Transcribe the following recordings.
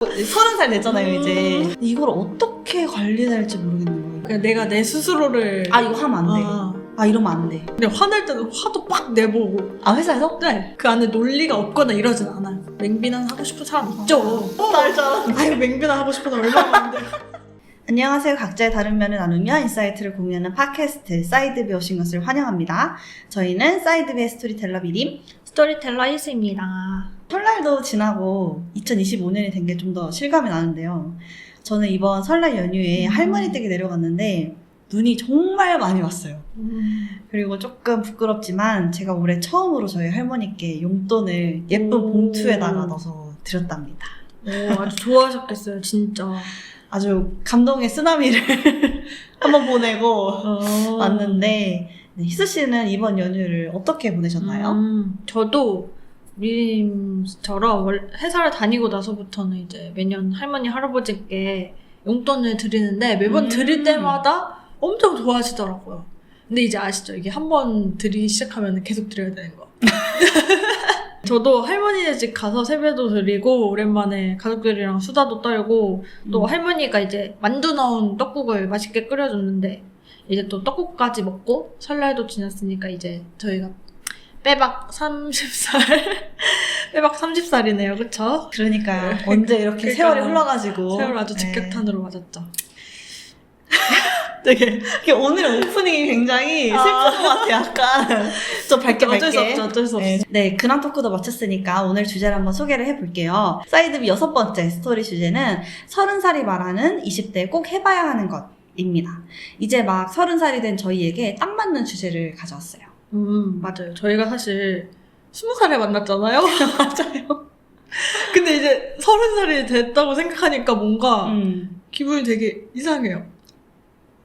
30살 됐잖아요 이제. 이걸 어떻게 관리해야 할지 모르겠는 거예요. 그냥 내가 내 스스로를 아 이거 하면 안 돼. 아 이러면 안 돼. 그냥 화낼 때는 화도 막 내보고 아 회사에서? 네. 그 안에 논리가 없거나 이러진 않아요. 맹비난 하고 싶은 사람 있죠. 알잖아. 아유 맹비난 하고 싶은 사람 얼마나 많은데. 안녕하세요. 각자의 다른 면을 나누며 인사이트를 공유하는 팟캐스트 사이드비에 오신 것을 환영합니다. 저희는 사이드비의 스토리텔러 비림, 스토리텔러 희수입니다. 설날도 지나고 2025년이 된 게 좀 더 실감이 나는데요. 저는 이번 설날 연휴에 할머니 댁에 내려갔는데 눈이 정말 많이 왔어요. 그리고 조금 부끄럽지만 제가 올해 처음으로 저희 할머니께 용돈을 예쁜 봉투에다가 넣어서 드렸답니다. 오, 아주 좋아하셨겠어요, 진짜. 아주 감동의 쓰나미를 한번 보내고 왔는데, 네, 희수 씨는 이번 연휴를 어떻게 보내셨나요? 저도 미림처럼 회사를 다니고 나서부터는 이제 매년 할머니, 할아버지께 용돈을 드리는데 매번 드릴 때마다 엄청 좋아하시더라고요. 근데 이제 아시죠? 이게 한번 드리기 시작하면 계속 드려야 되는 거. 저도 할머니네 집 가서 세배도 드리고 오랜만에 가족들이랑 수다도 떨고 또 할머니가 이제 만두 넣은 떡국을 맛있게 끓여줬는데 이제 또 떡국까지 먹고 설날도 지났으니까 이제 저희가 빼박 30살 빼박 30살이네요. 그쵸? 그러니까요. 언제 이렇게 그러니까 세월이 흘러가지고. 세월 아주 네. 직격탄으로 맞았죠. 되게 오늘 오프닝이 굉장히 슬픈 것 같아요. 약간 좀 밝게 어쩔 수 없죠. 어쩔 수 없죠. 네, 근황 토크도 마쳤으니까 오늘 주제를 한번 소개를 해볼게요. 사이드비 6번째 스토리 주제는 30살이 말하는 20대에 꼭 해봐야 하는 것입니다. 이제 막 30살이 된 저희에게 딱 맞는 주제를 가져왔어요. 맞아요. 저희가 사실 20살에 만났잖아요. 맞아요. 근데 이제 30살이 됐다고 생각하니까 뭔가 기분이 되게 이상해요.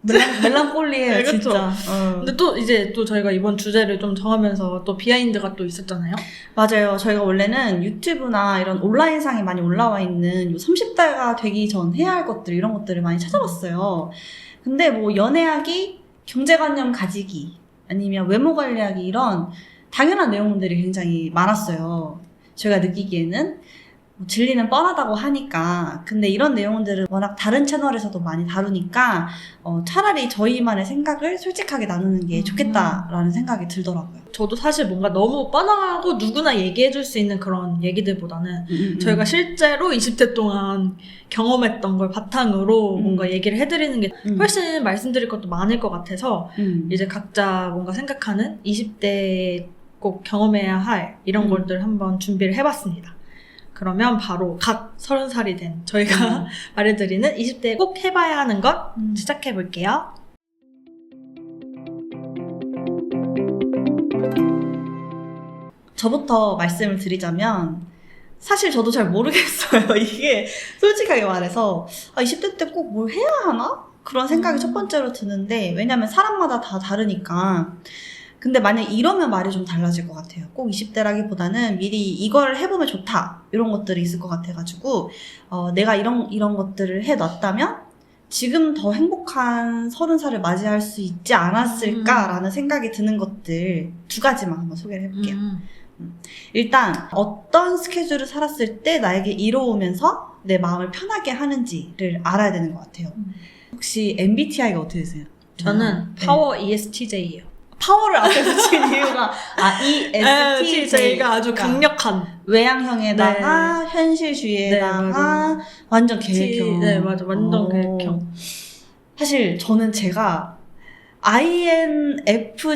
멜랑콜리해요, 네, 그쵸? 진짜. 근데 또 이제 또 저희가 이번 주제를 좀 정하면서 또 비하인드가 또 있었잖아요. 맞아요. 저희가 원래는 유튜브나 이런 온라인상에 많이 올라와 있는 요 30대가 되기 전 해야 할 것들, 이런 것들을 많이 찾아봤어요. 근데 뭐 연애하기, 경제관념 가지기, 아니면 외모 관리하기, 이런 당연한 내용들이 굉장히 많았어요. 저희가 느끼기에는 뭐 진리는 뻔하다고 하니까. 근데 이런 내용들은 워낙 다른 채널에서도 많이 다루니까 차라리 저희만의 생각을 솔직하게 나누는 게 좋겠다라는 생각이 들더라고요. 저도 사실 뭔가 너무 뻔하고 누구나 얘기해줄 수 있는 그런 얘기들보다는 저희가 실제로 20대 동안 경험했던 걸 바탕으로 뭔가 얘기를 해드리는 게 훨씬 말씀드릴 것도 많을 것 같아서 이제 각자 뭔가 생각하는 20대에 꼭 경험해야 할 이런 것들 한번 준비를 해봤습니다. 그러면 바로 갓 30살이 된 저희가 말해드리는 20대에 꼭 해봐야 하는 것 시작해볼게요. 저부터 말씀을 드리자면 사실 저도 잘 모르겠어요. 이게 솔직하게 말해서 20대 때 꼭 뭘 해야 하나? 그런 생각이 첫 번째로 드는데, 왜냐면 사람마다 다 다르니까. 근데 만약 이러면 말이 좀 달라질 것 같아요. 꼭 20대라기보다는 미리 이걸 해보면 좋다, 이런 것들이 있을 것 같아가지고 내가 이런 것들을 해놨다면 지금 더 행복한 30살을 맞이할 수 있지 않았을까라는 생각이 드는 것들 2가지만 한번 소개를 해볼게요. 일단 어떤 스케줄을 살았을 때 나에게 이로우면서 내 마음을 편하게 하는지를 알아야 되는 것 같아요. 혹시 MBTI가 어떻게 되세요? 저는 파워 ESTJ예요. 파워를 앞에 붙인 이유가 ESTJ가 아주 강력한 외향형에다가 현실주의에다가 완전 계획형. 네, 맞아. 완전 계획형. 사실 저는 제가 INFJ였던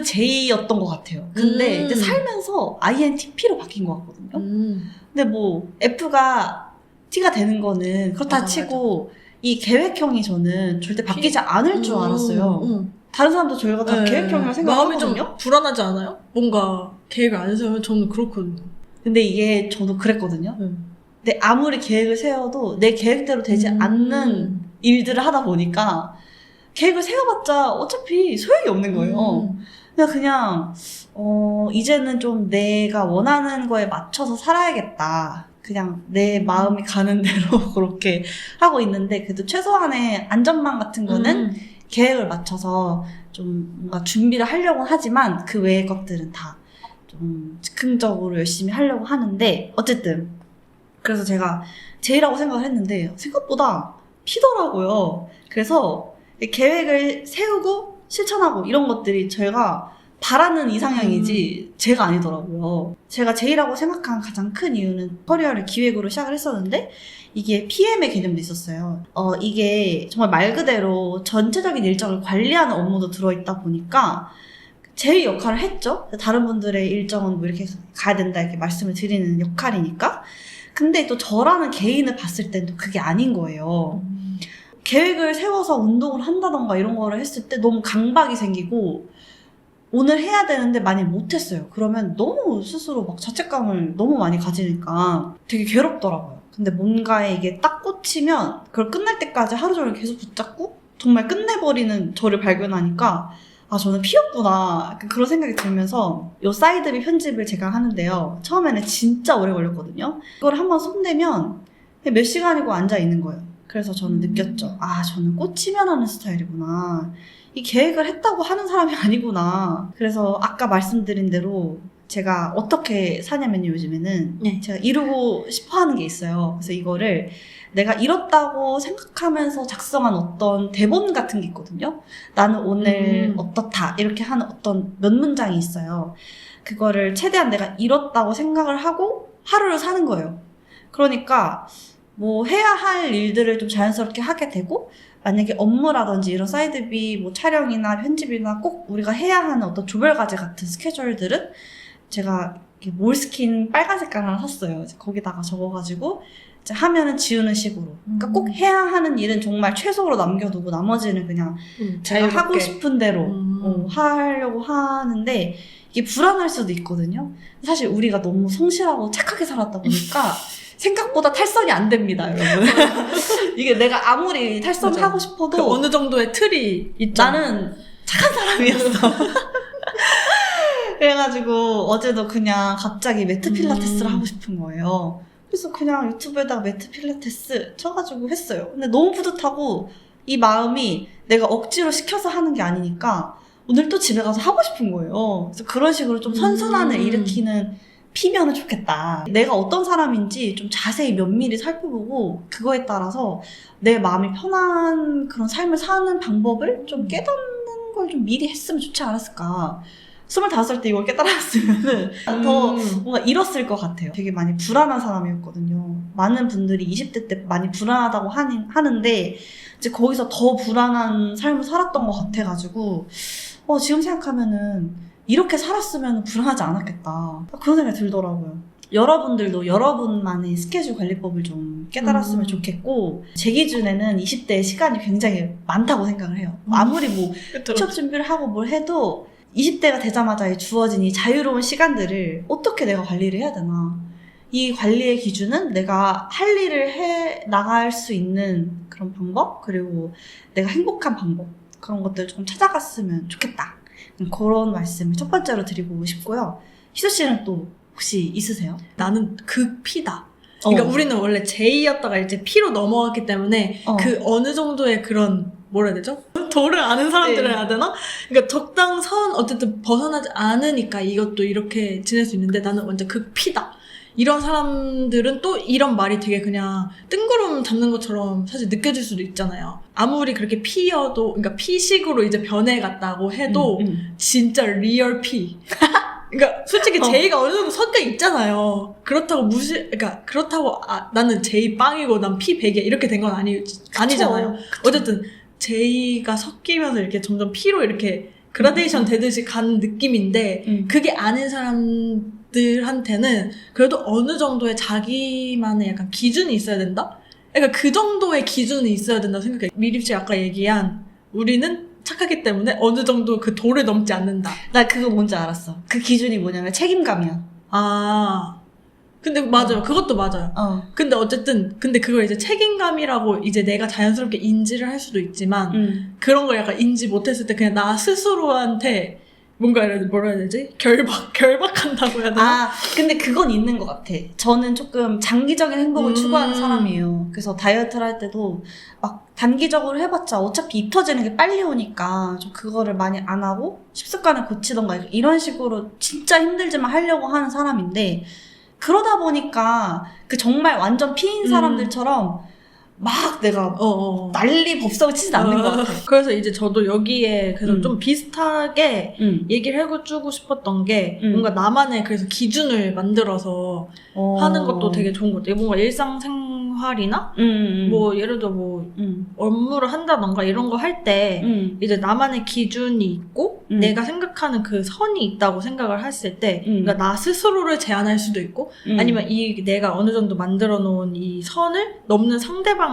것 같아요. 근데 이제 살면서 INTP로 바뀐 것 같거든요. 근데 뭐 F가 T가 되는 거는 그렇다 치고 이 계획형이 저는 절대 바뀌지 않을 줄 알았어요. 다른 사람도 저희가 다 계획형이라고 생각하거든요. 마음이 좀 불안하지 않아요? 뭔가 계획을 안 세우면 저는 그렇거든요. 근데 이게 저도 그랬거든요. 근데 아무리 계획을 세워도 내 계획대로 되지 않는 일들을 하다 보니까 계획을 세워봤자 어차피 소용이 없는 거예요. 그냥 이제는 좀 내가 원하는 거에 맞춰서 살아야겠다. 그냥 내 마음이 가는 대로 그렇게 하고 있는데, 그래도 최소한의 안전망 같은 거는 계획을 맞춰서 좀 뭔가 준비를 하려고 하지만 그 외의 것들은 다 좀 즉흥적으로 열심히 하려고 하는데, 어쨌든 그래서 제가 제이라고 생각을 했는데 생각보다 P더라고요. 그래서 계획을 세우고 실천하고 이런 것들이 제가 바라는 이상형이지 제가 아니더라고요. 제가 J라고 생각한 가장 큰 이유는 커리어를 기획으로 시작을 했었는데 이게 PM의 개념도 있었어요. 이게 정말 말 그대로 전체적인 일정을 관리하는 업무도 들어있다 보니까 제 역할을 했죠. 다른 분들의 일정은 뭐 이렇게 가야 된다 이렇게 말씀을 드리는 역할이니까. 근데 또 저라는 개인을 봤을 땐 또 그게 아닌 거예요. 계획을 세워서 운동을 한다던가 이런 거를 했을 때 너무 강박이 생기고 오늘 해야 되는데 많이 못했어요. 그러면 너무 스스로 막 자책감을 너무 많이 가지니까 되게 괴롭더라고요. 근데 뭔가에 이게 딱 꽂히면 그걸 끝날 때까지 하루 종일 계속 붙잡고 정말 끝내버리는 저를 발견하니까 아 저는 P였구나 그런 생각이 들면서 요 사이드비 편집을 제가 하는데요. 처음에는 진짜 오래 걸렸거든요. 이걸 한번 손대면 몇 시간이고 앉아있는 거예요. 그래서 저는 느꼈죠. 아 저는 꽂히면 하는 스타일이구나. 이 계획을 했다고 하는 사람이 아니구나. 그래서 아까 말씀드린 대로 제가 어떻게 사냐면요, 요즘에는 네. 제가 이루고 싶어 하는 게 있어요. 그래서 이거를 내가 이뤘다고 생각하면서 작성한 어떤 대본 같은 게 있거든요. 나는 오늘 어떻다 이렇게 하는 어떤 몇 문장이 있어요. 그거를 최대한 내가 이뤘다고 생각을 하고 하루를 사는 거예요. 그러니까 뭐 해야 할 일들을 좀 자연스럽게 하게 되고 만약에 업무라든지 이런 사이드비 뭐 촬영이나 편집이나 꼭 우리가 해야 하는 어떤 조별과제 같은 스케줄들은 제가 이렇게 몰스킨 빨간 색깔 하나 샀어요. 이제 거기다가 적어가지고 이제 하면은 지우는 식으로. 그러니까 꼭 해야 하는 일은 정말 최소로 남겨두고 나머지는 그냥 제가 자유롭게. 하고 싶은 대로 하려고 하는데 이게 불안할 수도 있거든요. 사실 우리가 너무 성실하고 착하게 살았다 보니까 생각보다 탈선이 안 됩니다, 여러분. 이게 내가 아무리 탈선을 하고 싶어도 그 어느 정도의 틀이 있잖아. 나는 착한 사람이었어. 그래가지고 어제도 그냥 갑자기 매트 필라테스를 하고 싶은 거예요. 그래서 그냥 유튜브에다가 매트 필라테스 쳐가지고 했어요. 근데 너무 뿌듯하고 이 마음이 내가 억지로 시켜서 하는 게 아니니까 오늘 또 집에 가서 하고 싶은 거예요. 그래서 그런 식으로 좀 선순환을 일으키는 피면은 좋겠다. 내가 어떤 사람인지 좀 자세히 면밀히 살펴보고 그거에 따라서 내 마음이 편한 그런 삶을 사는 방법을 좀 깨닫는 걸 좀 미리 했으면 좋지 않았을까. 25살 때 이걸 깨달았으면은 더 뭔가 잃었을 것 같아요. 되게 많이 불안한 사람이었거든요. 많은 분들이 20대 때 많이 불안하다고 하는데 이제 거기서 더 불안한 삶을 살았던 것 같아가지고 지금 생각하면은 이렇게 살았으면 불안하지 않았겠다. 그런 생각이 들더라고요. 여러분들도 여러분만의 스케줄 관리법을 좀 깨달았으면 좋겠고 제 기준에는 20대의 시간이 굉장히 많다고 생각을 해요. 아무리 뭐 취업 준비를 하고 뭘 해도 20대가 되자마자 주어진 이 자유로운 시간들을 어떻게 내가 관리를 해야 되나. 이 관리의 기준은 내가 할 일을 해 나갈 수 있는 그런 방법, 그리고 내가 행복한 방법, 그런 것들을 좀 찾아갔으면 좋겠다. 그런 말씀을 첫 번째로 드리고 싶고요. 희수 씨는 또 혹시 있으세요? 나는 P다. 그러니까 우리는 원래 J였다가 이제 P로 넘어갔기 때문에 그 어느 정도의 그런 뭐라 해야 되죠? 도를 아는 사람들을 해야 되나? 그러니까 적당선 어쨌든 벗어나지 않으니까 이것도 이렇게 지낼 수 있는데 나는 완전 P다. 이런 사람들은 또 이런 말이 되게 그냥 뜬구름 잡는 것처럼 사실 느껴질 수도 있잖아요. 아무리 그렇게 P여도, 그러니까 P식으로 이제 변해갔다고 해도 진짜 리얼 P. 그러니까 솔직히 J가 어느 정도 섞여 있잖아요. 그렇다고 그러니까 그렇다고 나는 J 빵이고 난 P 100이야 이렇게 된 건 아니잖아요. 그쵸. 어쨌든 J가 섞이면서 이렇게 점점 P로 이렇게 그라데이션 되듯이 가는 느낌인데 그게 아닌 사람들한테는 그래도 어느 정도의 자기만의 약간 기준이 있어야 된다? 그러니까 그 정도의 기준이 있어야 된다고 생각해. 미립 씨 아까 얘기한 우리는 착하기 때문에 어느 정도 그 도를 넘지 않는다. 나 그거 뭔지 알았어. 그 기준이 뭐냐면 책임감이야. 근데 맞아요. 그것도 맞아요. 근데 어쨌든 근데 그걸 이제 책임감이라고 이제 내가 자연스럽게 인지를 할 수도 있지만 그런 걸 약간 인지 못했을 때 그냥 나 스스로한테 뭔가 뭐라 해야 되지? 결박한다고 해야 되나? 근데 그건 있는 것 같아. 저는 조금 장기적인 행복을 추구하는 사람이에요. 그래서 다이어트를 할 때도 막 단기적으로 해봤자 어차피 입 터지는 게 빨리 오니까 좀 그거를 많이 안 하고 식습관을 고치던가 이런 식으로 진짜 힘들지만 하려고 하는 사람인데 그러다 보니까 그 정말 완전 피인 사람들처럼 막 내가 난리 법석을 치진 않는 것 같아. 그래서 이제 저도 여기에 그래서 좀 비슷하게 응. 얘기를 해주고 싶었던 게 뭔가 나만의 그래서 기준을 만들어서 하는 것도 되게 좋은 것 같아요. 뭔가 일상생활이나 뭐 예를 들어 뭐 업무를 한다던가 이런 거 할 때 이제 나만의 기준이 있고 내가 생각하는 그 선이 있다고 생각을 했을 때 그러니까 나 스스로를 제한할 수도 있고 아니면 이 내가 어느 정도 만들어 놓은 이 선을 넘는 상대방을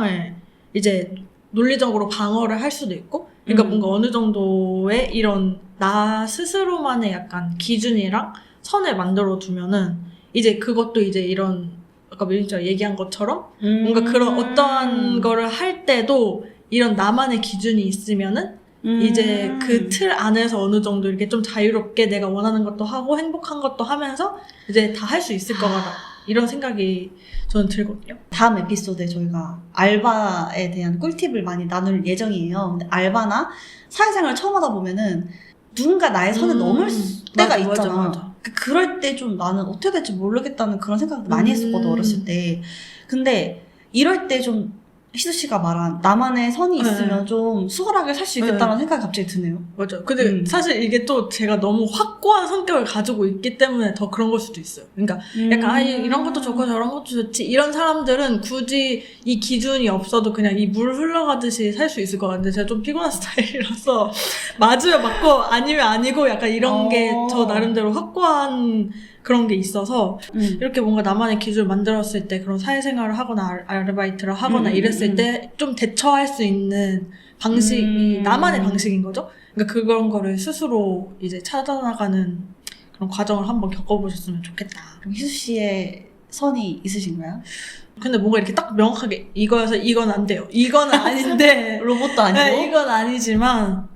이제 논리적으로 방어를 할 수도 있고 그러니까 뭔가 어느 정도의 이런 나 스스로만의 약간 기준이랑 선을 만들어 두면은 이제 그것도 이제 이런 아까 밀린씨가 얘기한 것처럼 뭔가 그런 어떠한 거를 할 때도 이런 나만의 기준이 있으면은 이제 그 틀 안에서 어느 정도 이렇게 좀 자유롭게 내가 원하는 것도 하고 행복한 것도 하면서 이제 다 할 수 있을 것 같아. 이런 생각이 저는 들거든요. 다음 에피소드에 저희가 알바에 대한 꿀팁을 많이 나눌 예정이에요. 근데 알바나 사회생활 처음 하다 보면은 누군가 나의 선을 넘을 때가 있잖아. 맞아. 그럴 때 좀 나는 어떻게 될지 모르겠다는 그런 생각을 많이 했었거든, 어렸을 때. 근데 이럴 때 좀 희수 씨가 말한 나만의 선이 있으면 좀 수월하게 살 수 있겠다는 생각이 갑자기 드네요. 맞아. 근데 사실 이게 또 제가 너무 확고한 성격을 가지고 있기 때문에 더 그런 걸 수도 있어요. 그러니까 약간 이런 것도 좋고 저런 것도 좋지. 이런 사람들은 굳이 이 기준이 없어도 그냥 이 물 흘러가듯이 살 수 있을 것 같은데 제가 좀 피곤한 스타일이라서 맞으면 맞고 아니면 아니고 약간 이런 게 저 나름대로 확고한 그런 게 있어서 이렇게 뭔가 나만의 기준을 만들었을 때 그런 사회생활을 하거나 아르바이트를 하거나 이랬을 때 좀 대처할 수 있는 방식이 나만의 방식인 거죠. 그러니까 그런 거를 스스로 이제 찾아나가는 그런 과정을 한번 겪어보셨으면 좋겠다. 그럼 희수 씨의 선이 있으신가요? 근데 뭔가 이렇게 딱 명확하게 이거여서 이건 안 돼요. 이건 아닌데 로봇도 아니고? 네, 이건 아니지만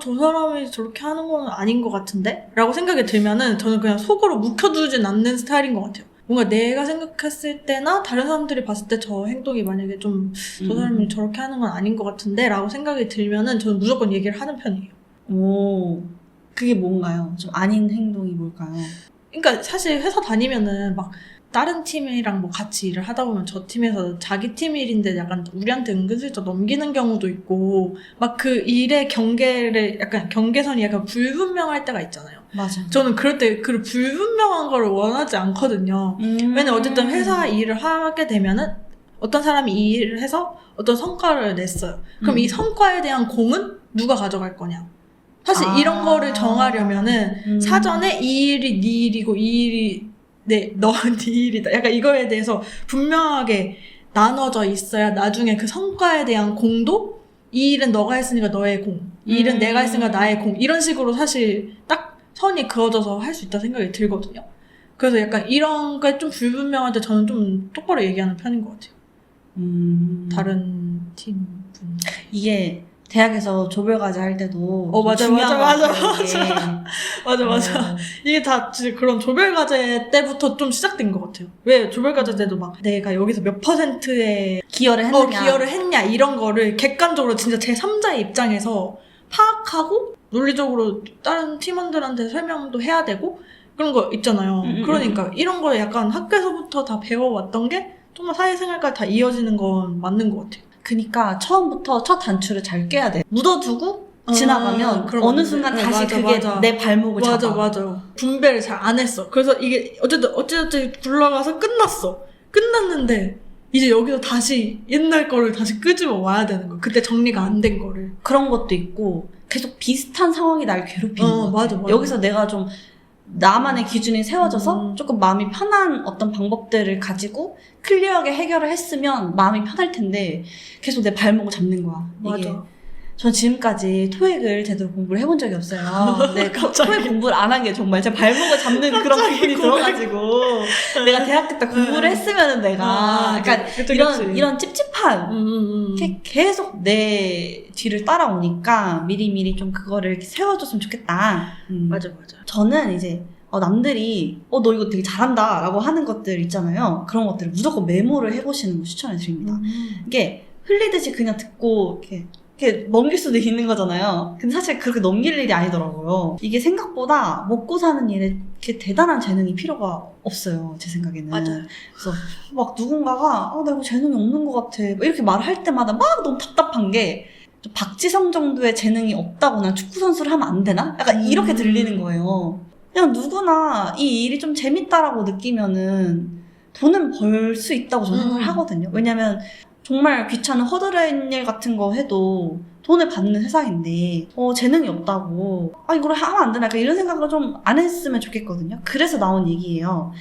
저 사람이 저렇게 하는 건 아닌 것 같은데? 라고 생각이 들면은 저는 그냥 속으로 묵혀두진 않는 스타일인 것 같아요. 뭔가 내가 생각했을 때나 다른 사람들이 봤을 때 저 행동이 만약에 좀 저 사람이 저렇게 하는 건 아닌 것 같은데? 라고 생각이 들면은 저는 무조건 얘기를 하는 편이에요. 오, 그게 뭔가요? 좀 아닌 행동이 뭘까요? 그러니까 사실 회사 다니면은 막 다른 팀이랑 뭐 같이 일을 하다 보면 저 팀에서 자기 팀 일인데 약간 우리한테 은근슬쩍 넘기는 경우도 있고 막 그 일의 경계를 약간 경계선이 약간 불분명할 때가 있잖아요. 맞아. 저는 그럴 때 그 불분명한 거를 원하지 않거든요. 왜냐면 어쨌든 회사 일을 하게 되면은 어떤 사람이 이 일을 해서 어떤 성과를 냈어요. 그럼 이 성과에 대한 공은 누가 가져갈 거냐? 사실 이런 거를 정하려면은 사전에 이 일이 네 일이고 이 일이 네 일이다. 약간 이거에 대해서 분명하게 나눠져 있어야 나중에 그 성과에 대한 공도 이 일은 너가 했으니까 너의 공, 이 일은 내가 했으니까 나의 공 이런 식으로 사실 딱 선이 그어져서 할 수 있다 생각이 들거든요. 그래서 약간 이런 게 좀 불분명할 때 저는 좀 똑바로 얘기하는 편인 것 같아요. 다른 팀 분. 이게 대학에서 조별과제 할 때도 맞아. 이게 다 그런 조별과제 때부터 좀 시작된 것 같아요. 왜 조별과제 때도 막 내가 여기서 몇 %의 기여를 했냐 이런 거를 객관적으로 진짜 제3자의 입장에서 파악하고 논리적으로 다른 팀원들한테 설명도 해야 되고 그런 거 있잖아요. 그러니까 이런 거 약간 학교에서부터 다 배워왔던 게 정말 사회생활까지 다 이어지는 건 맞는 것 같아요. 그니까 처음부터 첫 단추를 잘 꿰야 돼. 묻어두고 지나가면 어느 순간 다시 그게 내 발목을 잡아. 맞아. 분배를 잘 안 했어. 그래서 이게 어쨌든 굴러가서 끝났어. 끝났는데 이제 여기서 다시 옛날 거를 다시 끄집어 와야 되는 거야. 그때 정리가 안 된 거를. 그런 것도 있고 계속 비슷한 상황이 날 괴롭히는 거 같아. 맞아. 여기서 내가 좀 나만의 기준이 세워져서 조금 마음이 편한 어떤 방법들을 가지고 클리어하게 해결을 했으면 마음이 편할 텐데 계속 내 발목을 잡는 거야. 이게. 맞아. 전 지금까지 토익을 제대로 공부를 해본 적이 없어요. 근데 토익 공부를 안 한 게 정말 제 발목을 잡는 그런 부분이 들어가지고 내가 대학교 때 공부를 했으면은 내가 약간 이런 찝찝한 계속 내 뒤를 따라오니까 미리미리 좀 그거를 이렇게 세워줬으면 좋겠다. 맞아. 저는 이제 남들이 너 이거 되게 잘한다 라고 하는 것들 있잖아요. 그런 것들을 무조건 메모를 해보시는 걸 추천해 드립니다. 이게 흘리듯이 그냥 듣고 이렇게 넘길 수도 있는 거잖아요. 근데 사실 그렇게 넘길 일이 아니더라고요. 이게 생각보다 먹고 사는 일에 그렇게 대단한 재능이 필요가 없어요. 제 생각에는. 맞아요. 그래서 막 누군가가 나 이거 재능이 없는 것 같아 막 이렇게 말을 할 때마다 막 너무 답답한 게 좀 박지성 정도의 재능이 없다거나 축구 선수를 하면 안 되나? 약간 이렇게 들리는 거예요. 그냥 누구나 이 일이 좀 재밌다라고 느끼면은 돈은 벌 수 있다고 저는 생각을 하거든요. 왜냐면 정말 귀찮은 허드렛 일 같은 거 해도 돈을 받는 세상인데 재능이 없다고 이걸 하면 안 되나 약간 이런 생각을 좀 안 했으면 좋겠거든요. 그래서 나온 얘기예요.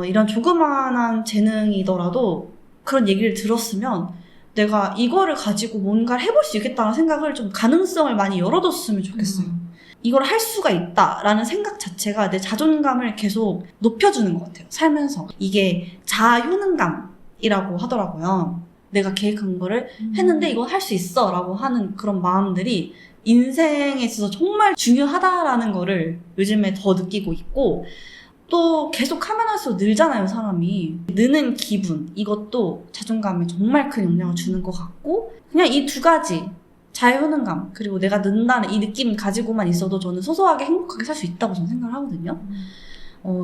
이런 조그만한 재능이더라도 그런 얘기를 들었으면 내가 이거를 가지고 뭔가를 해볼 수 있겠다는 생각을 좀 가능성을 많이 열어뒀으면 좋겠어요. 이걸 할 수가 있다라는 생각 자체가 내 자존감을 계속 높여주는 것 같아요. 살면서. 이게 자아효능감이라고 하더라고요. 내가 계획한 거를 했는데 이건 할 수 있어 라고 하는 그런 마음들이 인생에 있어서 정말 중요하다라는 거를 요즘에 더 느끼고 있고 또 계속 하면 할수록 늘잖아요, 사람이. 느는 기분, 이것도 자존감에 정말 큰 영향을 주는 것 같고 그냥 이 두 가지 자유효능감 그리고 내가 는다는 이 느낌 가지고만 있어도 저는 소소하게 행복하게 살 수 있다고 저는 생각을 하거든요.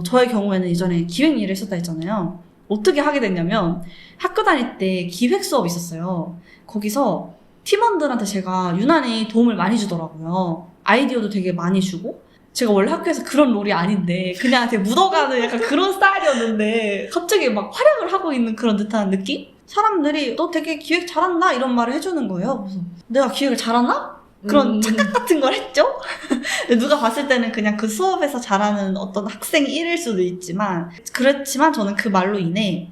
저의 경우에는 예전에 기획 일을 했었다 했잖아요. 어떻게 하게 됐냐면 학교 다닐 때 기획 수업이 있었어요. 거기서 팀원들한테 제가 유난히 도움을 많이 주더라고요. 아이디어도 되게 많이 주고 제가 원래 학교에서 그런 롤이 아닌데 그냥 되게 묻어가는 약간 그런 스타일이었는데 갑자기 막 활약을 하고 있는 그런 듯한 느낌? 사람들이 너 되게 기획 잘한다 이런 말을 해주는 거예요. 그래서 내가 기획을 잘하나? 그런 착각 같은 걸 했죠? 누가 봤을 때는 그냥 그 수업에서 잘하는 어떤 학생 1일 수도 있지만 그렇지만 저는 그 말로 인해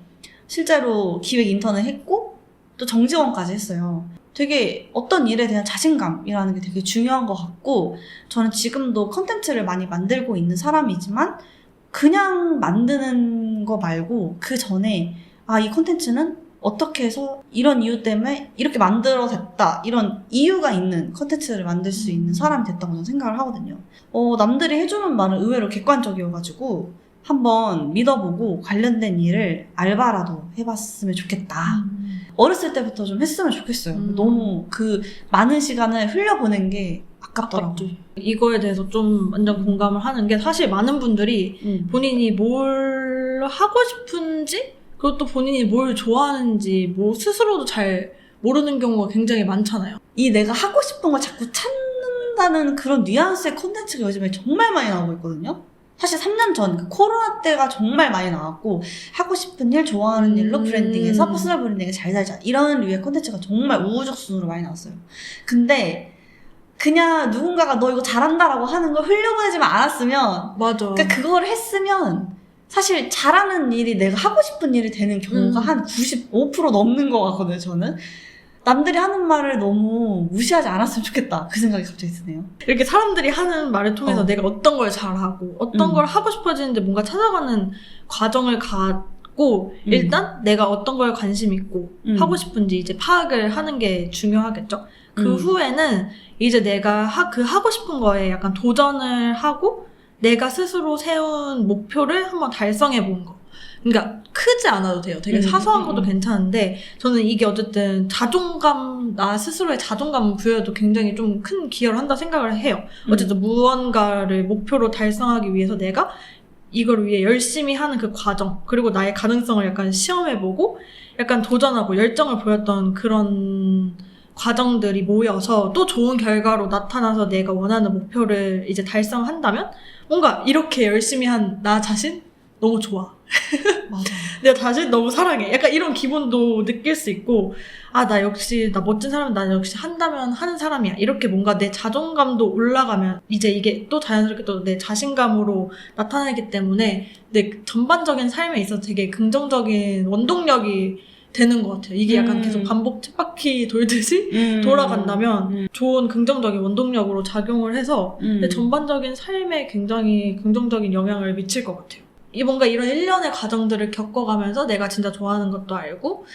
실제로 기획 인턴을 했고 또 정직원까지 했어요. 되게 어떤 일에 대한 자신감이라는 게 되게 중요한 것 같고 저는 지금도 컨텐츠를 많이 만들고 있는 사람이지만 그냥 만드는 거 말고 그 전에 이 컨텐츠는 어떻게 해서 이런 이유 때문에 이렇게 만들어졌다 이런 이유가 있는 컨텐츠를 만들 수 있는 사람이 됐다고 저는 생각을 하거든요. 남들이 해주는 말은 의외로 객관적이어가지고 한번 믿어보고 관련된 일을 알바라도 해봤으면 좋겠다. 어렸을 때부터 좀 했으면 좋겠어요. 너무 그 많은 시간을 흘려보낸 게 아깝더라고요. 이거에 대해서 좀 완전 공감을 하는 게 사실 많은 분들이 본인이 뭘 하고 싶은지 그리고 또 본인이 뭘 좋아하는지 뭐 스스로도 잘 모르는 경우가 굉장히 많잖아요. 이 내가 하고 싶은 걸 자꾸 찾는다는 그런 뉘앙스의 콘텐츠가 요즘에 정말 많이 나오고 있거든요. 사실 3년 전 그 코로나 때가 정말 많이 나왔고 하고 싶은 일, 좋아하는 일로 브랜딩해서 퍼스널 브랜딩에 잘 살자 이런 류의 콘텐츠가 정말 우후죽순으로 많이 나왔어요. 근데 그냥 누군가가 너 이거 잘한다라고 하는 걸 흘려보내지만 않았으면 맞아. 그러니까 그걸 했으면 사실 잘하는 일이 내가 하고 싶은 일이 되는 경우가 한 95% 넘는 것 같거든요, 저는. 남들이 하는 말을 너무 무시하지 않았으면 좋겠다. 그 생각이 갑자기 드네요. 이렇게 사람들이 하는 말을 통해서 내가 어떤 걸 잘하고 어떤 걸 하고 싶어지는데 뭔가 찾아가는 과정을 갖고 일단 내가 어떤 걸 관심 있고 하고 싶은지 이제 파악을 하는 게 중요하겠죠. 그 후에는 이제 내가 그 하고 싶은 거에 약간 도전을 하고 내가 스스로 세운 목표를 한번 달성해 본 거. 그러니까 크지 않아도 돼요. 되게 사소한 것도 괜찮은데 저는 이게 어쨌든 자존감, 나 스스로의 자존감 부여에도 굉장히 좀 큰 기여를 한다 생각을 해요. 어쨌든 무언가를 목표로 달성하기 위해서 내가 이걸 위해 열심히 하는 그 과정 그리고 나의 가능성을 약간 시험해보고 약간 도전하고 열정을 보였던 그런 과정들이 모여서 또 좋은 결과로 나타나서 내가 원하는 목표를 이제 달성한다면 뭔가 이렇게 열심히 한 나 자신? 너무 좋아. 맞아. 내가 자신 너무 사랑해. 약간 이런 기분도 느낄 수 있고 나 역시 나 멋진 사람 나 역시 한다면 하는 사람이야. 이렇게 뭔가 내 자존감도 올라가면 이제 이게 또 자연스럽게 또 내 자신감으로 나타나기 때문에 내 전반적인 삶에 있어서 되게 긍정적인 원동력이 되는 것 같아요. 이게 약간 계속 반복 쳇바퀴 돌듯이 돌아간다면 좋은 긍정적인 원동력으로 작용을 해서 내 전반적인 삶에 굉장히 긍정적인 영향을 미칠 것 같아요. 뭔가 이런 일련의 과정들을 겪어가면서 내가 진짜 좋아하는 것도 알고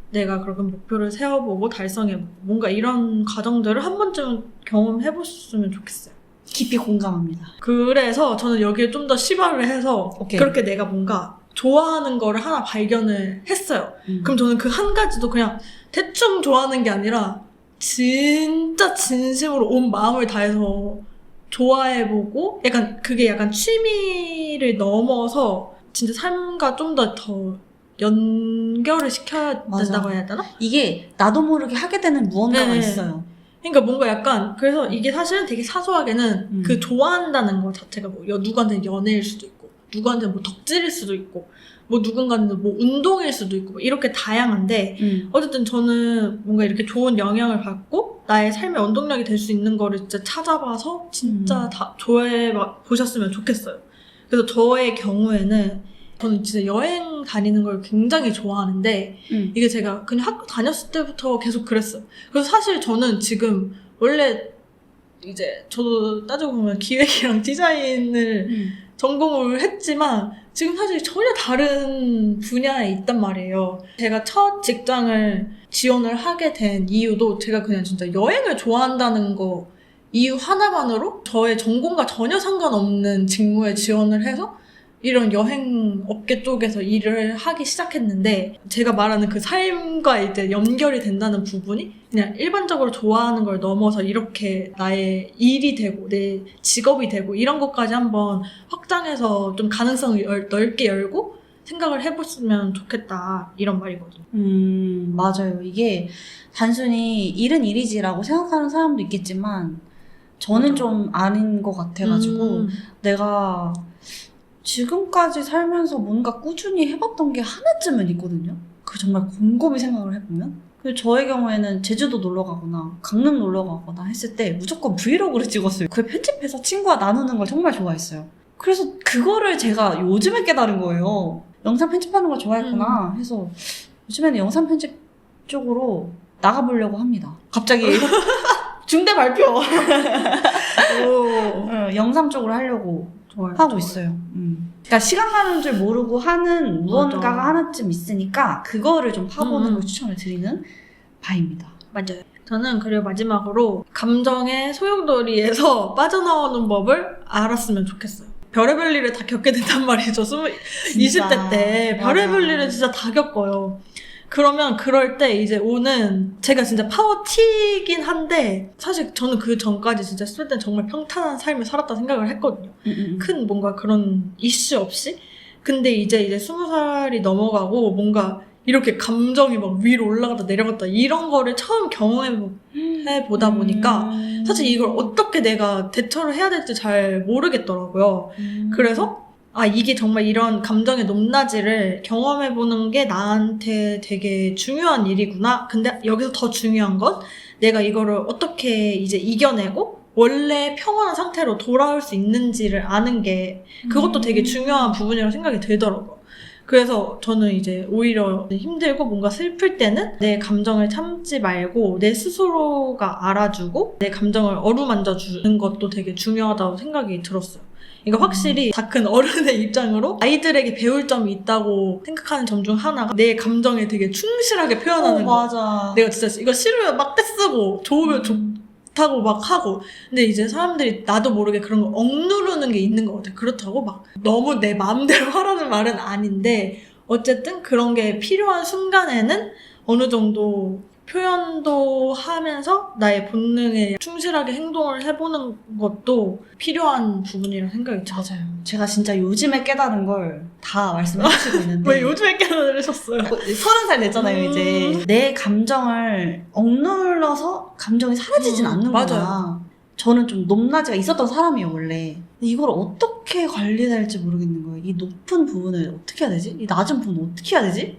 내가 그런 목표를 세워보고 달성해보고 뭔가 이런 과정들을 한 번쯤 경험해보셨으면 좋겠어요. 깊이 공감합니다. 그래서 저는 여기에 좀 더 시발을 해서 그렇게 내가 뭔가 좋아하는 거를 하나 발견을 했어요. 그럼 저는 그 한 가지도 그냥 대충 좋아하는 게 아니라 진짜 진심으로 온 마음을 다해서 좋아해보고 약간 그게 약간 취미를 넘어서 진짜 삶과 좀 더 연결을 시켜야 맞아. 된다고 해야 되나? 이게 나도 모르게 하게 되는 무언가가 네. 있어요. 그러니까 뭔가 약간 그래서 이게 사실은 되게 사소하게는 그 좋아한다는 것 자체가 뭐 누구한테는 연애일 수도 있고 누구한테는 뭐 덕질일 수도 있고 뭐 누군가는 뭐 운동일 수도 있고 뭐 이렇게 다양한데 어쨌든 저는 뭔가 이렇게 좋은 영향을 받고 나의 삶의 원동력이 될 수 있는 거를 진짜 찾아봐서 진짜 다 좋아해 보셨으면 좋겠어요. 그래서 저의 경우에는 저는 진짜 여행 다니는 걸 굉장히 좋아하는데 이게 제가 그냥 학교 다녔을 때부터 계속 그랬어요. 그래서 사실 저는 지금 원래 이제 저도 따지고 보면 기획이랑 디자인을 전공을 했지만 지금 사실 전혀 다른 분야에 있단 말이에요. 제가 첫 직장을 지원을 하게 된 이유도 제가 그냥 진짜 여행을 좋아한다는 거 이유 하나만으로 저의 전공과 전혀 상관없는 직무에 지원을 해서 이런 여행 업계 쪽에서 일을 하기 시작했는데 제가 말하는 그 삶과 이제 연결이 된다는 부분이 그냥 일반적으로 좋아하는 걸 넘어서 이렇게 나의 일이 되고 내 직업이 되고 이런 것까지 한번 확장해서 좀 가능성을 넓게 열고 생각을 해봤으면 좋겠다 이런 말이거든요. 맞아요. 이게 단순히 일은 일이지라고 생각하는 사람도 있겠지만 저는 맞아. 좀 아닌 것 같아가지고 내가 지금까지 살면서 뭔가 꾸준히 해봤던 게 하나쯤은 있거든요. 그 정말 곰곰이 생각을 해보면. 그리고 저의 경우에는 제주도 놀러 가거나 강릉 놀러 가거나 했을 때 무조건 브이로그를 찍었어요. 그걸 편집해서 친구와 나누는 걸 정말 좋아했어요. 그래서 그거를 제가 요즘에 깨달은 거예요. 영상 편집하는 걸 좋아했구나 해서 요즘에는 영상 편집 쪽으로 나가보려고 합니다. 갑자기 중대 발표! 영상 쪽으로 하려고 하고 있어요. 그러니까 시간 가는 줄 모르고 하는 무언가가 맞아. 하나쯤 있으니까 그거를 좀 파보는 걸 추천을 드리는 바입니다. 맞아요. 저는 그리고 마지막으로 감정의 소용돌이에서 빠져나오는 법을 알았으면 좋겠어요. 별의별 일을 다 겪게 된단 말이죠. 20대 때 별의별 일을 진짜 다 겪어요. 그러면 그럴 때 이제 오는 제가 진짜 파워티긴 한데 사실 저는 그 전까지 진짜 10대 때는 정말 평탄한 삶을 살았다 생각을 했거든요. 큰 뭔가 그런 이슈 없이. 근데 이제 20살이 넘어가고 뭔가 이렇게 감정이 막 위로 올라갔다 내려갔다 이런 거를 처음 경험해 보다 보니까 사실 이걸 어떻게 내가 대처를 해야 될지 잘 모르겠더라고요. 그래서 이게 정말 이런 감정의 높낮이를 경험해보는 게 나한테 되게 중요한 일이구나. 근데 여기서 더 중요한 건 내가 이거를 어떻게 이제 이겨내고 원래 평온한 상태로 돌아올 수 있는지를 아는 게 그것도 되게 중요한 부분이라고 생각이 들더라고요. 그래서 저는 이제 오히려 힘들고 뭔가 슬플 때는 내 감정을 참지 말고 내 스스로가 알아주고 내 감정을 어루만져주는 것도 되게 중요하다고 생각이 들었어요. 그러니까 확실히 다 큰 어른의 입장으로 아이들에게 배울 점이 있다고 생각하는 점 중 하나가 내 감정에 되게 충실하게 표현하는 거. 맞아. 내가 진짜 이거 싫으면 막 떼쓰고 좋으면 좋다고 막 하고. 근데 이제 사람들이 나도 모르게 그런 거 억누르는 게 있는 것 같아. 그렇다고 막 너무 내 마음대로 하라는 말은 아닌데 어쨌든 그런 게 필요한 순간에는 어느 정도 표현도 하면서 나의 본능에 충실하게 행동을 해보는 것도 필요한 부분이라고 생각이 들어요. 맞아요. 제가 진짜 요즘에 깨달은 걸 다 말씀해 주시고 있는데 왜 요즘에 깨달으셨어요? 30살 됐잖아요 이제. 내 감정을 억눌러서 감정이 사라지진 않는구나. 맞아요. 저는 좀 높낮이가 있었던 사람이에요 원래. 근데 이걸 어떻게 관리해야 될지 모르겠는 거예요. 이 높은 부분을 어떻게 해야 되지? 이 낮은 부분을 어떻게 해야 되지?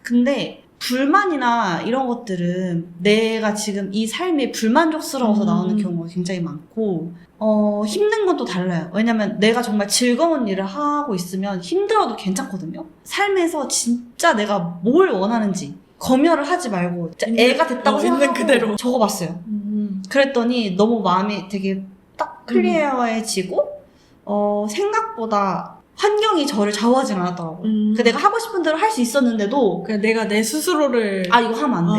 근데 불만이나 이런 것들은 내가 지금 이 삶이 불만족스러워서 나오는 경우가 굉장히 많고 힘든 건 또 달라요. 왜냐면 내가 정말 즐거운 일을 하고 있으면 힘들어도 괜찮거든요. 삶에서 진짜 내가 뭘 원하는지 검열을 하지 말고 진짜 애가 됐다고 있는 생각하고 그대로. 적어봤어요. 그랬더니 너무 마음이 되게 딱 클리어해지고 생각보다 환경이 저를 좌우하진 않았더라고요. 내가 하고 싶은 대로 할 수 있었는데도 그냥 내가 내 스스로를 이거 하면 안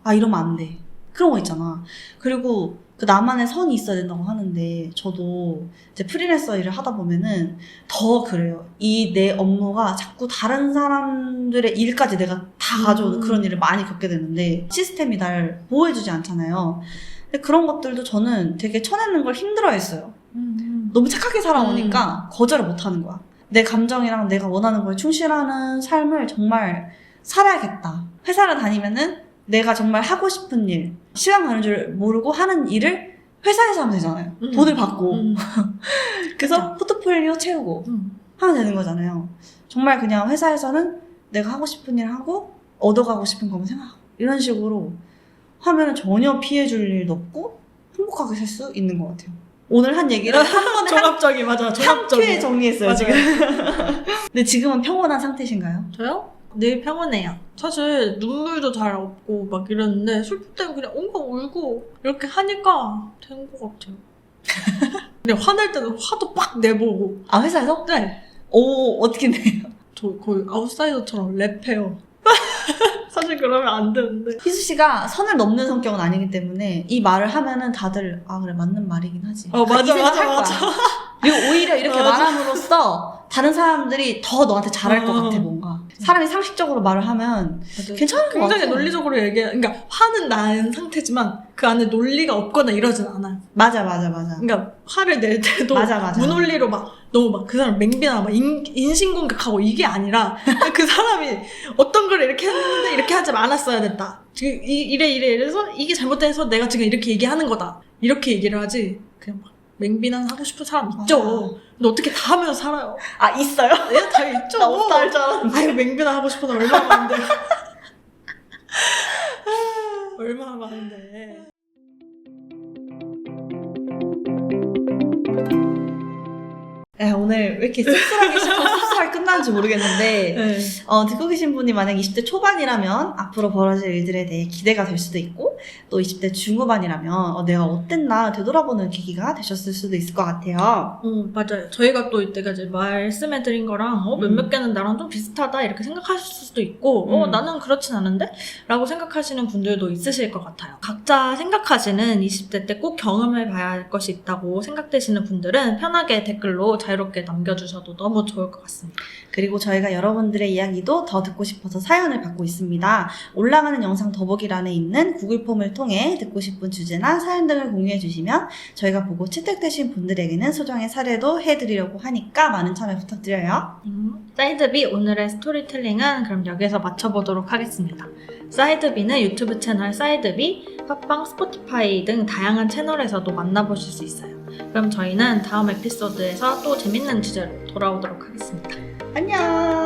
돼. 이러면 안 돼. 그런 거 있잖아. 그리고 그 나만의 선이 있어야 된다고 하는데 저도 이제 프리랜서 일을 하다 보면은 더 그래요. 이 내 업무가 자꾸 다른 사람들의 일까지 내가 다 가져오는 그런 일을 많이 겪게 되는데 시스템이 날 보호해주지 않잖아요. 근데 그런 것들도 저는 되게 쳐내는 걸 힘들어했어요. 너무 착하게 살아오니까 거절을 못하는 거야. 내 감정이랑 내가 원하는 거에 충실하는 삶을 정말 살아야겠다. 회사를 다니면은 내가 정말 하고 싶은 일, 시간 가는 줄 모르고 하는 일을 회사에서 하면 되잖아요. 돈을 받고. 그래서 포트폴리오 채우고 하면 되는 거잖아요. 정말 그냥 회사에서는 내가 하고 싶은 일 하고 얻어가고 싶은 것만 생각하고 이런 식으로 하면 전혀 피해줄 일도 없고 행복하게 살 수 있는 것 같아요. 오늘 한 얘기를 한 번에 종합적이 맞아. 한 종합적이. 큐에 정리했어요, 맞아요. 지금. 근데 지금은 평온한 상태신가요? 저요? 늘 평온해요. 사실 눈물도 잘 없고 막 이랬는데 슬플 때는 그냥 엉엉 울고 이렇게 하니까 된 것 같아요. 그냥 화낼 때는 화도 빡 내보고. 아, 회사에서? 네. 오, 어떻게 내요? 저 거의 아웃사이더처럼 랩해요. 사실 그러면 안 되는데. 희수 씨가 선을 넘는 성격은 아니기 때문에 이 말을 하면은 다들 아 그래 맞는 말이긴 하지. 맞아, 이 생각 맞아, 할 거야. 맞아. 그리고 오히려 이렇게 맞아. 말함으로써 다른 사람들이 더 너한테 잘할 것 같아 어. 뭔가. 사람이 상식적으로 말을 하면 괜찮은 것 같아. 굉장히 논리적으로 그러니까 화는 난 상태지만 그 안에 논리가 없거나 이러진 않아요. 맞아. 그러니까 화를 낼 때도 맞아. 무논리로 막 너무 막 그 사람 맹비나 막 인신공격하고 이게 아니라 그 사람이 어떤 걸 이렇게 했는데 이렇게 하지 않았어야 됐다. 지금 이래서 이게 잘못돼서 내가 지금 이렇게 얘기하는 거다. 이렇게 얘기를 하지. 그냥 막 맹비난 하고 싶은 사람 있죠. 맞아. 근데 어떻게 다 하면서 살아요? 아 있어요? 네, 다 있죠. 나 없다 할 줄 알았는데. 아유 맹비난 하고 싶어서 얼마나 많은데. 얼마나 많은데. 야, 오늘 왜 이렇게 씁쓸하게 시작하고 씁쓸하게 끝나는지 모르겠는데 네. 듣고 계신 분이 만약 20대 초반이라면 앞으로 벌어질 일들에 대해 기대가 될 수도 있고 또 20대 중후반이라면 내가 어땠나 되돌아보는 계기가 되셨을 수도 있을 것 같아요. 맞아요. 저희가 또 이때까지 말씀해드린 거랑 몇몇 개는 나랑 좀 비슷하다 이렇게 생각하실 수도 있고 나는 그렇진 않은데? 라고 생각하시는 분들도 있으실 것 같아요. 각자 생각하시는 20대 때 꼭 경험해 봐야 할 것이 있다고 생각되시는 분들은 편하게 댓글로 자유롭게 남겨주셔도 너무 좋을 것 같습니다. 그리고 저희가 여러분들의 이야기도 더 듣고 싶어서 사연을 받고 있습니다. 올라가는 영상 더보기란에 있는 구글 폼을 통해 듣고 싶은 주제나 사연 등을 공유해 주시면 저희가 보고 채택되신 분들에게는 소정의 사례도 해드리려고 하니까 많은 참여 부탁드려요. 사이드비 오늘의 스토리텔링은 그럼 여기서 마쳐보도록 하겠습니다. 사이드비는 유튜브 채널 사이드비, 팟빵, 스포티파이 등 다양한 채널에서도 만나보실 수 있어요. 그럼 저희는 다음 에피소드에서 또 재밌는 주제로 돌아오도록 하겠습니다. 안녕!